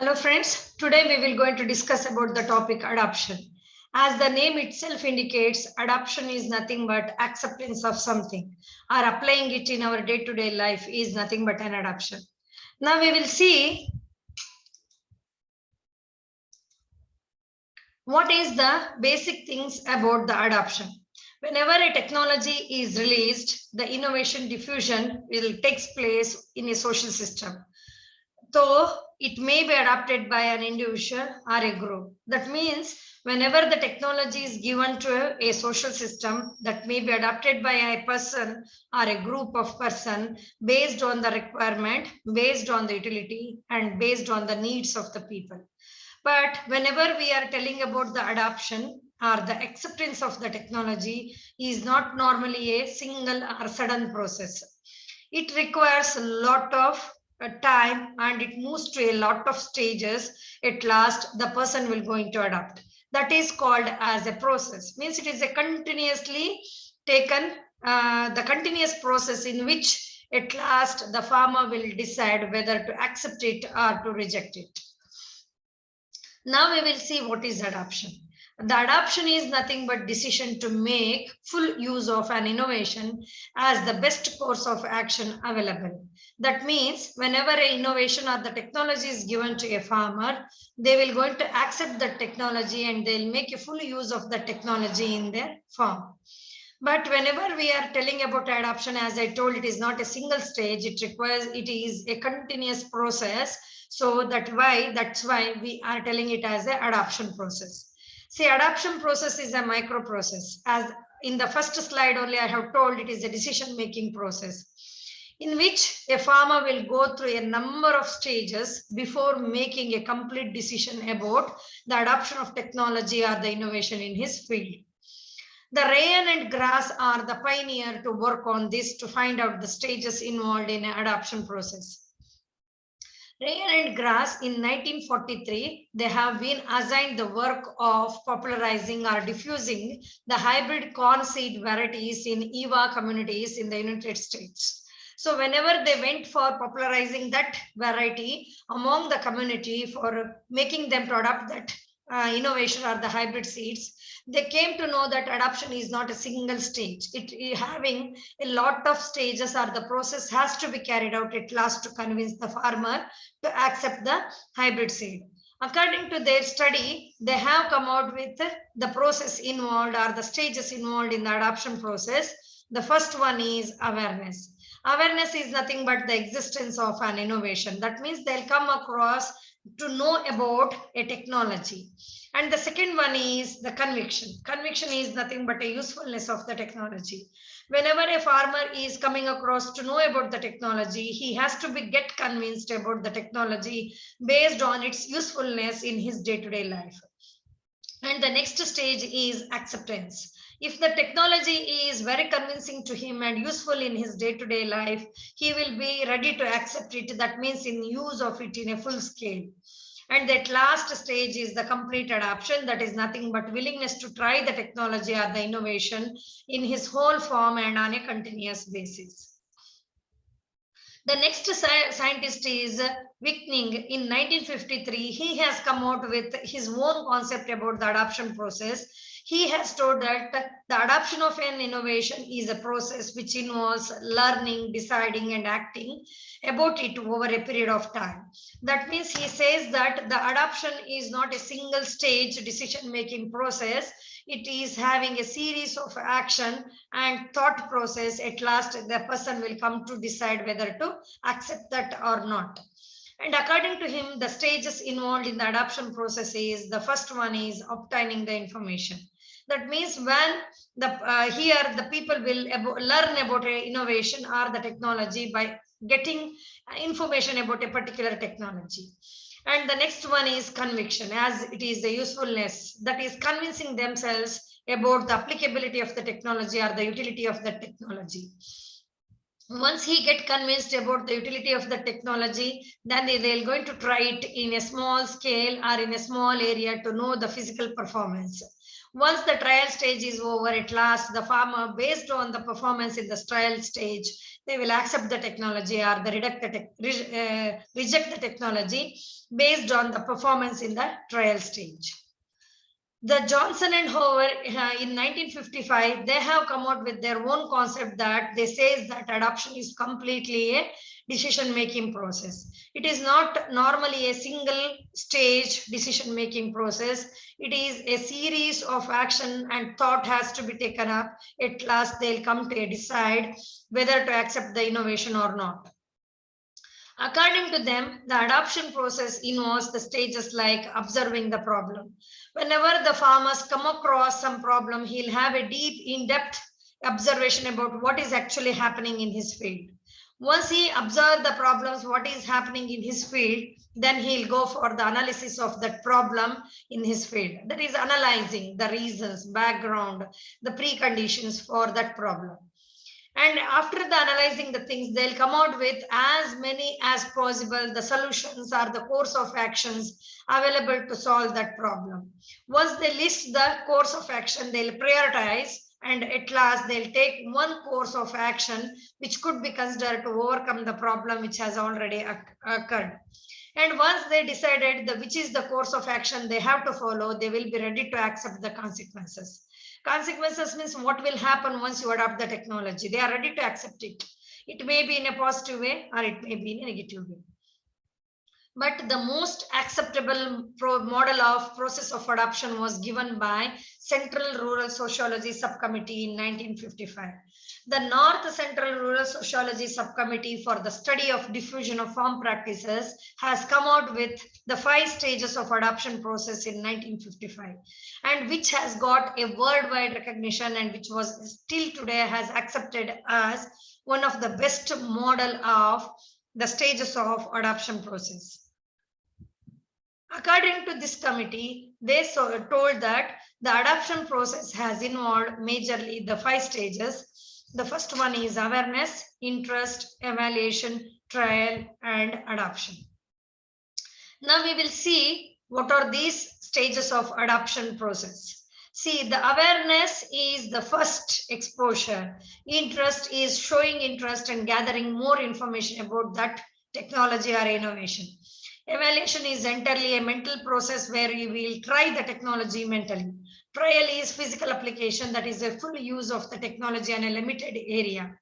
Hello friends, today we will going to discuss about the topic adoption. As the name itself indicates, adoption is nothing but acceptance of something or applying it in our day-to-day life is nothing but an adoption. Now we will see what is the basic things about the adoption. Whenever a technology is released, the innovation diffusion will takes place in a social system. Though it may be adopted by an individual or a group. That means whenever the technology is given to a social system that may be adopted by a person or a group of person based on the requirement, based on the utility, and based on the needs of the people. But whenever we are telling about the adoption or the acceptance of the technology is not normally a single or sudden process. It requires a lot of time and it moves to a lot of stages. At last, the person will going to adopt. That is called as a process. Means it is a continuously taken, the continuous process in which at last the farmer will decide whether to accept it or to reject it. Now we will see what is adoption. The adoption is nothing but decision to make full use of an innovation as the best course of action available. That means whenever an innovation or the technology is given to a farmer, they will going to accept the technology and they'll make a full use of the technology in their farm. But whenever we are telling about adoption, as I told, it is not a single stage. It is a continuous process. So that's why we are telling it as a adoption process. See, adoption process is a micro process. As in the first slide only, I have told it is a decision-making process in which a farmer will go through a number of stages before making a complete decision about the adoption of technology or the innovation in his field. The rayon and grass are the pioneer to work on this to find out the stages involved in an adoption process. Rayon and Grass in 1943, they have been assigned the work of popularizing or diffusing the hybrid corn seed varieties in EVA communities in the United States. So whenever they went for popularizing that variety among the community for making them to adopt that innovation or the hybrid seeds, they came to know that adoption is not a single stage. It having a lot of stages or the process has to be carried out at last to convince the farmer to accept the hybrid seed. According to their study, they have come out with the process involved or the stages involved in the adoption process. The first one is awareness. Awareness is nothing but the existence of an innovation. That means they'll come across to know about a technology. And the second one is the conviction. Conviction is nothing but a usefulness of the technology. Whenever a farmer is coming across to know about the technology, he has to get convinced about the technology based on its usefulness in his day-to-day life. And the next stage is acceptance. If the technology is very convincing to him and useful in his day-to-day life, he will be ready to accept it. That means in use of it in a full scale. And that last stage is the complete adoption. That is nothing but willingness to try the technology or the innovation in his whole form and on a continuous basis. The next scientist is Wickham. In 1953, he has come out with his own concept about the adoption process. He has told that the adoption of an innovation is a process which involves learning, deciding, and acting about it over a period of time. That means he says that the adoption is not a single stage decision-making process. It is having a series of action and thought process. At last, the person will come to decide whether to accept that or not. And according to him, the stages involved in the adoption process is the first one is obtaining the information. That means when here the people will learn about innovation or the technology by getting information about a particular technology. And the next one is conviction, as it is the usefulness, that is convincing themselves about the applicability of the technology or the utility of the technology. Once he get convinced about the utility of the technology, then they're going to try it in a small scale or in a small area to know the physical performance. Once the trial stage is over, at last, the farmer, based on the performance in the trial stage, they will accept the technology or the reject the technology based on the performance in the trial stage. The Johnson and Hoover in 1955, they have come out with their own concept that they says that adoption is completely a decision-making process. It is not normally a single stage decision-making process. It is a series of action and thought has to be taken up. At last, they'll come to decide whether to accept the innovation or not. According to them, the adoption process involves the stages like observing the problem. Whenever the farmers come across some problem, he'll have a deep, in-depth observation about what is actually happening in his field. Once he observes the problems, what is happening in his field, then he'll go for the analysis of that problem in his field. That is analyzing the reasons, background, the preconditions for that problem. And after the analyzing the things, they'll come out with as many as possible the solutions or the course of actions available to solve that problem. Once they list the course of action, they'll prioritize, and at last they'll take one course of action which could be considered to overcome the problem which has already occurred. And once they decided which is the course of action they have to follow, they will be ready to accept the consequences. Consequences means what will happen once you adopt the technology. They are ready to accept it. It may be in a positive way or it may be in a negative way. But the most acceptable model of process of adoption was given by Central Rural Sociology Subcommittee in 1955. The North Central Rural Sociology Subcommittee for the Study of Diffusion of Farm Practices has come out with the 5 stages of adoption process in 1955, and which has got a worldwide recognition and which was still today has accepted as one of the best model of the stages of adoption process. According to this committee, they told that the adoption process has involved majorly the 5 stages. The first one is awareness, interest, evaluation, trial, and adoption. Now we will see what are these stages of adoption process. See, the awareness is the first exposure. Interest is showing interest and gathering more information about that technology or innovation. Evaluation is entirely a mental process where you will try the technology mentally. Trial is physical application, that is a full use of the technology in a limited area.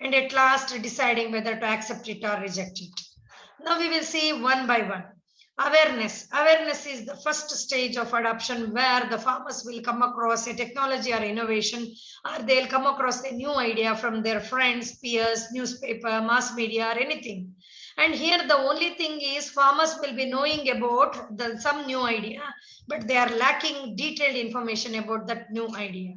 And at last, deciding whether to accept it or reject it. Now we will see one by one. Awareness. Awareness is the first stage of adoption where the farmers will come across a technology or innovation, or they'll come across a new idea from their friends, peers, newspaper, mass media, or anything. And here the only thing is farmers will be knowing about some new idea, but they are lacking detailed information about that new idea.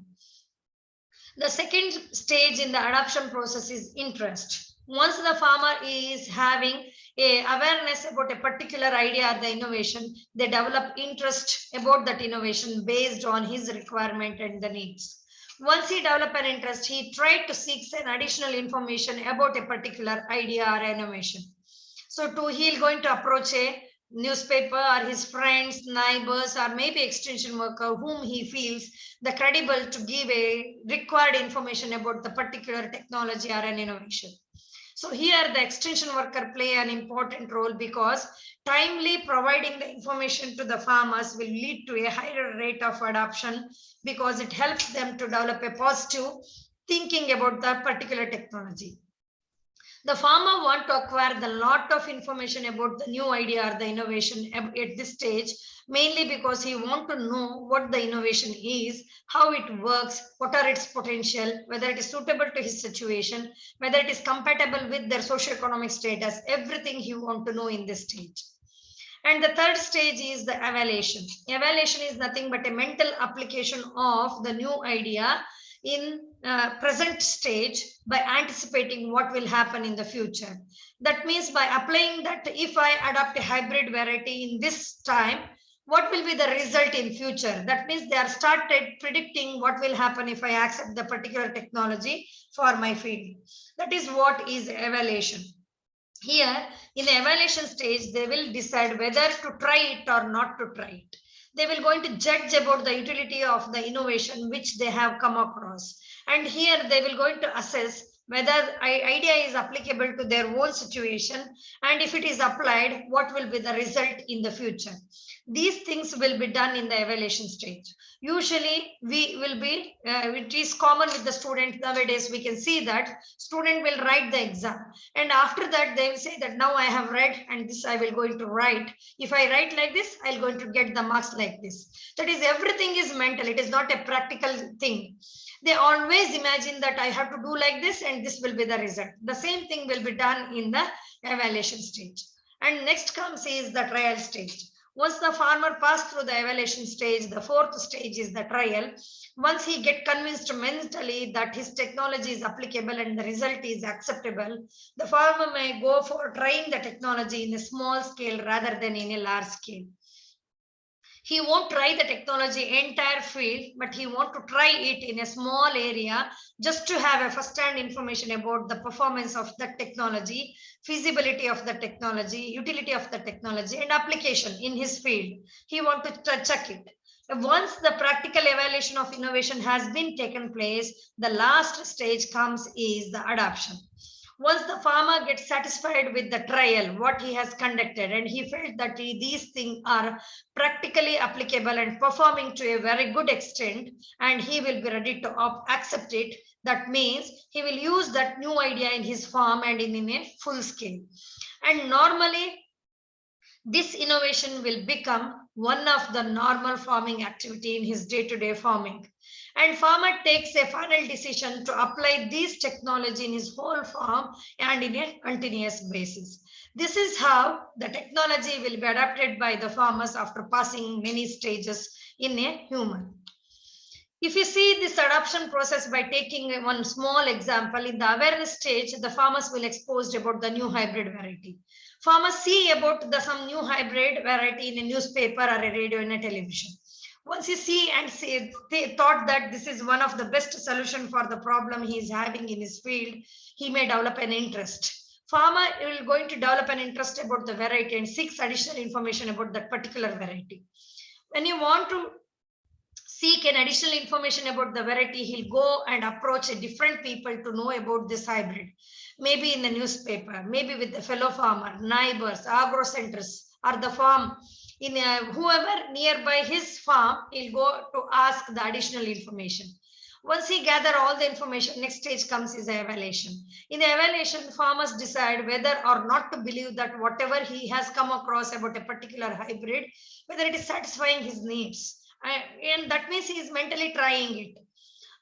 The second stage in the adoption process is interest. Once the farmer is having a awareness about a particular idea or the innovation, they develop interest about that innovation based on his requirement and the needs. Once he develops an interest, he tried to seek an additional information about a particular idea or innovation. So he's going to approach a newspaper or his friends, neighbors, or maybe extension worker whom he feels the credible to give a required information about the particular technology or an innovation. So here the extension worker play an important role because timely providing the information to the farmers will lead to a higher rate of adoption because it helps them to develop a positive thinking about the particular technology. The farmer wants to acquire a lot of information about the new idea or the innovation at this stage, mainly because he wants to know what the innovation is, how it works, what are its potential, whether it is suitable to his situation, whether it is compatible with their socioeconomic status, everything he wants to know in this stage. And the third stage is the evaluation. Evaluation is nothing but a mental application of the new idea in present stage by anticipating what will happen in the future. That means by applying that if I adopt a hybrid variety in this time, what will be the result in future? That means they are started predicting what will happen if I accept the particular technology for my field. That is what is evaluation. Here in the evaluation stage, they will decide whether to try it or not to try it. They will going to judge about the utility of the innovation which they have come across. And here they will going to assess whether idea is applicable to their own situation, and if it is applied, what will be the result in the future. These things will be done in the evaluation stage. Usually we will be, it is common with the student nowadays, we can see that student will write the exam, and after that they will say that now I have read and this I will going to write. If I write like this, I'll going to get the marks like this. That is, everything is mental, it is not a practical thing. They always imagine that I have to do like this and this will be the result. The same thing will be done in the evaluation stage. And next comes is the trial stage. Once the farmer passed through the evaluation stage, the fourth stage is the trial. Once he get convinced mentally that his technology is applicable and the result is acceptable, the farmer may go for trying the technology in a small scale rather than in a large scale. He won't try the technology entire field, but he want to try it in a small area just to have a first-hand information about the performance of the technology, feasibility of the technology, utility of the technology, and application in his field. He want to check it. Once the practical evaluation of innovation has been taken place, the last stage comes is the adoption. Once the farmer gets satisfied with the trial, what he has conducted, and he felt that these things are practically applicable and performing to a very good extent, and he will be ready to accept it. That means he will use that new idea in his farm and in a full scale. And normally, this innovation will become one of the normal farming activity in his day-to-day farming. And farmer takes a final decision to apply this technology in his whole farm and in a continuous basis. This is how the technology will be adapted by the farmers after passing many stages in a human. If you see this adoption process by taking one small example, in the awareness stage, the farmers will exposed about the new hybrid variety. Farmers see about some new hybrid variety in a newspaper or a radio and a television. Once you see and say, they thought that this is one of the best solution for the problem he is having in his field, he may develop an interest. Farmer will going to develop an interest about the variety and seeks additional information about that particular variety. When you want to seek an additional information about the variety, he'll go and approach a different people to know about this hybrid. Maybe in the newspaper, maybe with the fellow farmer, neighbors, agro centers, or the farm. In whoever nearby his farm, he'll go to ask the additional information. Once he gather all the information, next stage comes is the evaluation. In the evaluation, farmers decide whether or not to believe that whatever he has come across about a particular hybrid, whether it is satisfying his needs. And that means he is mentally trying it.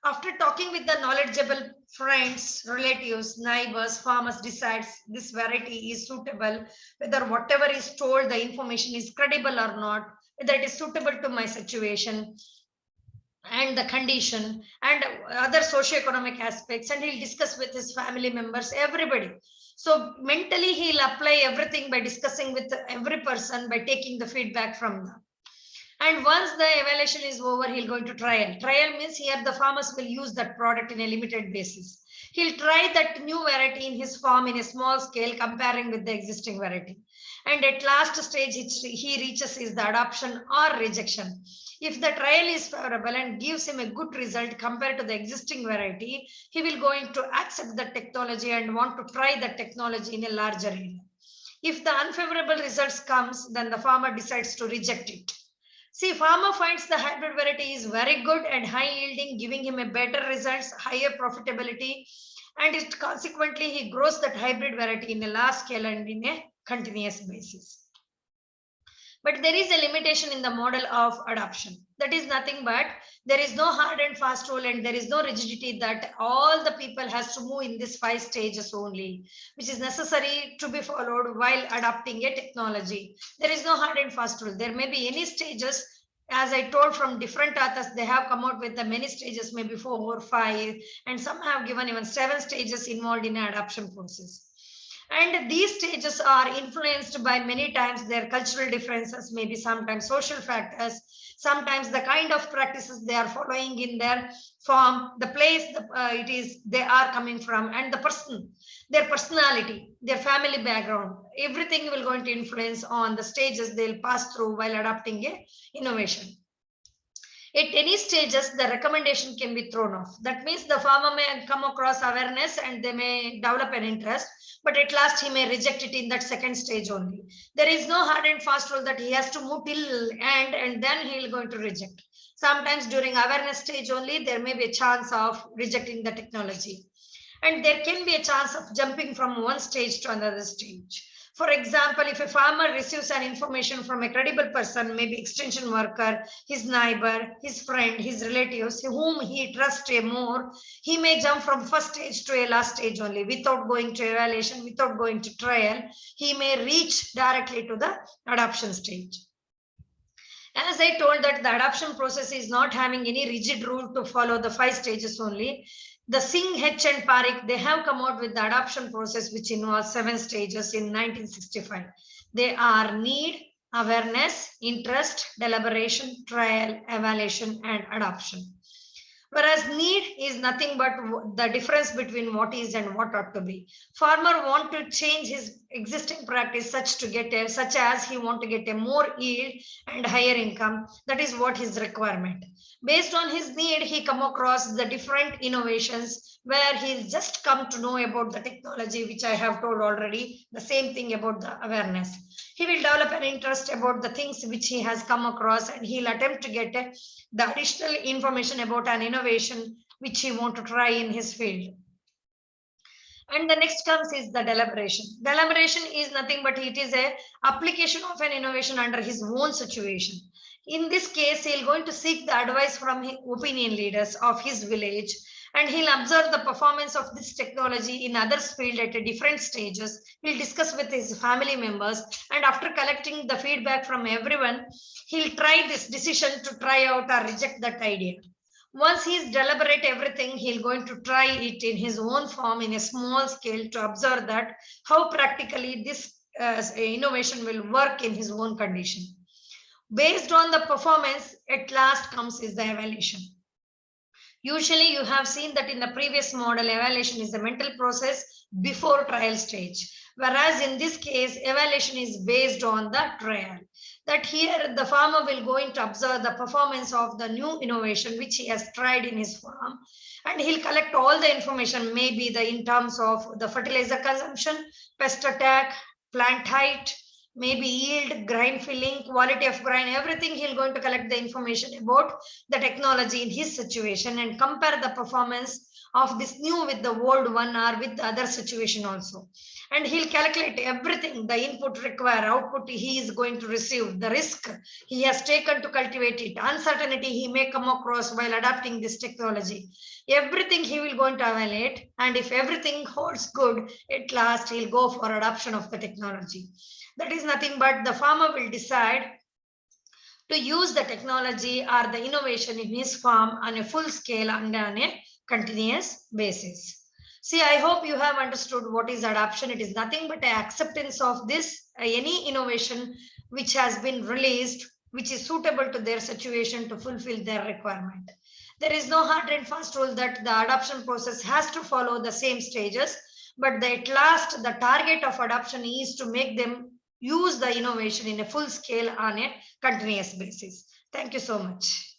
After talking with the knowledgeable friends, relatives, neighbors, farmers decides this variety is suitable, whether whatever is told, the information is credible or not, whether it is suitable to my situation and the condition and other socioeconomic aspects, and he'll discuss with his family members, everybody. So mentally he'll apply everything by discussing with every person, by taking the feedback from them. And once the evaluation is over, he'll go into trial. Trial means here the farmers will use that product in a limited basis. He'll try that new variety in his farm in a small scale, comparing with the existing variety. And at last stage, he reaches is the adoption or rejection. If the trial is favorable and gives him a good result compared to the existing variety, he will going to accept the technology and want to try the technology in a larger area. If the unfavorable results comes, then the farmer decides to reject it. See, farmer finds the hybrid variety is very good and high yielding, giving him a better results, higher profitability, and it consequently he grows that hybrid variety in a large scale and in a continuous basis. But there is a limitation in the model of adoption. That is nothing but there is no hard and fast rule and there is no rigidity that all the people has to move in these 5 stages only, which is necessary to be followed while adopting a technology. There is no hard and fast rule. There may be any stages. As I told from different authors, they have come out with the many stages, maybe 4 or 5, and some have given even 7 stages involved in an adoption process. And these stages are influenced by many times their cultural differences, maybe sometimes social factors, sometimes the kind of practices they are following in their farm, the place it is they are coming from, and the person, their personality, their family background. Everything will going to influence on the stages they'll pass through while adopting a innovation. At any stages, the recommendation can be thrown off. That means the farmer may come across awareness and they may develop an interest, but at last he may reject it in that second stage only. There is no hard and fast rule that he has to move till end and then he will going to reject. Sometimes during awareness stage only, there may be a chance of rejecting the technology. And there can be a chance of jumping from one stage to another stage. For example, if a farmer receives an information from a credible person, maybe extension worker, his neighbor, his friend, his relatives, whom he trusts more, he may jump from first stage to a last stage only without going to evaluation, without going to trial. He may reach directly to the adoption stage. As I told that the adoption process is not having any rigid rule to follow the 5 stages only. The Singh, H and Parikh, they have come out with the adoption process which involves 7 stages in 1965. They are need, awareness, interest, deliberation, trial, evaluation and adoption. Whereas need is nothing but the difference between what is and what ought to be. Farmer want to change his existing practice such as he want to get a more yield and higher income. That is what his requirement. Based on his need, he come across the different innovations where he's just come to know about the technology, which I have told already, the same thing about the awareness. He will develop an interest about the things which he has come across and he'll attempt to get the additional information about an innovation which he want to try in his field. And the next comes is the deliberation. Deliberation is nothing but it is a application of an innovation under his own situation. In this case, he'll going to seek the advice from opinion leaders of his village and he'll observe the performance of this technology in others' field at different stages. He'll discuss with his family members and after collecting the feedback from everyone, he'll try this decision to try out or reject that idea. Once he's deliberate everything, he'll going to try it in his own form in a small scale to observe that how practically this innovation will work in his own condition. Based on the performance, at last comes is the evaluation. Usually you have seen that in the previous model, evaluation is the mental process before trial stage. Whereas in this case, evaluation is based on the trial. That here the farmer will go in to observe the performance of the new innovation which he has tried in his farm. And he'll collect all the information, maybe in terms of the fertilizer consumption, pest attack, plant height, maybe yield, grain filling, quality of grain, everything he'll going to collect the information about the technology in his situation and compare the performance of this new with the old one or with the other situation also. And he'll calculate everything, the input required, output he is going to receive, the risk he has taken to cultivate it, uncertainty he may come across while adapting this technology. Everything he will going to evaluate, and if everything holds good, at last he'll go for adoption of the technology. That is nothing but the farmer will decide to use the technology or the innovation in his farm on a full scale and on a continuous basis. See, I hope you have understood what is adoption. It is nothing but an acceptance of this, any innovation which has been released, which is suitable to their situation to fulfill their requirement. There is no hard and fast rule that the adoption process has to follow the same stages, but at last the target of adoption is to make them use the innovation in a full scale on a continuous basis. Thank you so much.